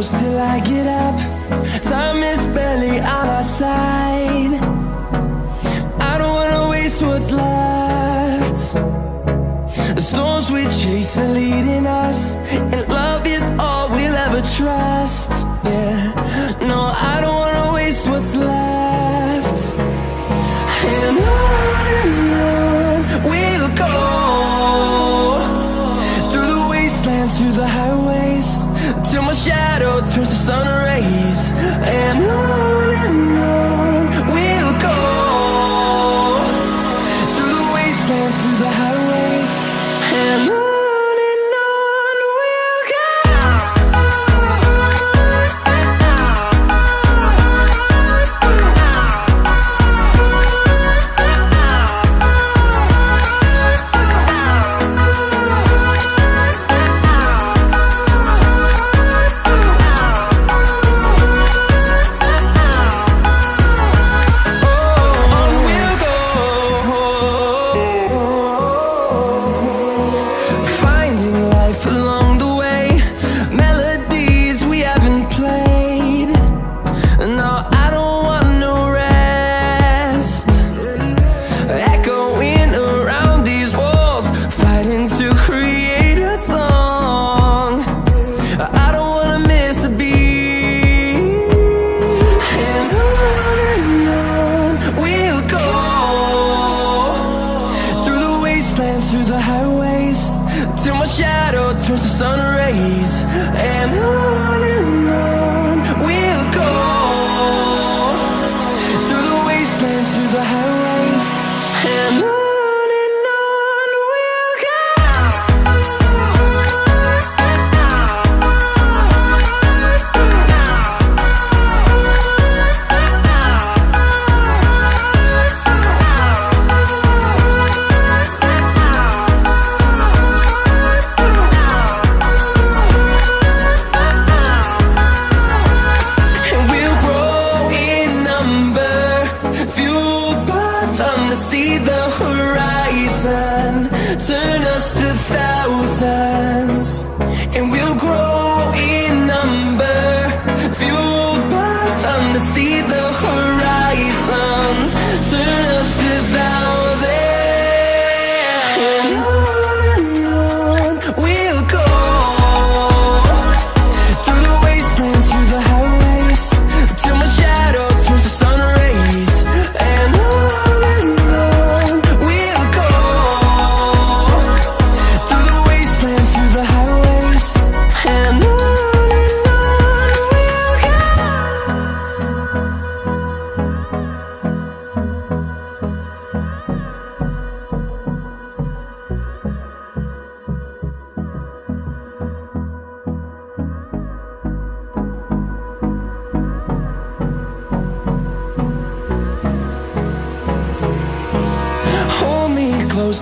close till I get up. Time is barely on our side. I don't wanna waste what's left. The storms we chase are leading us, and love is all we'll ever trust. Yeah, no, I don't wanna waste what's left. And on we'll go, through the wastelands, through the highways, till my shadow turns to sun rays. And on we'll go, through the wastelands, through the highways, and on.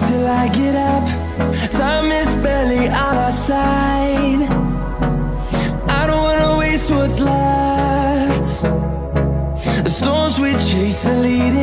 Till I get up, time is barely on our side. I don't wanna waste what's left. The storms we chase are leading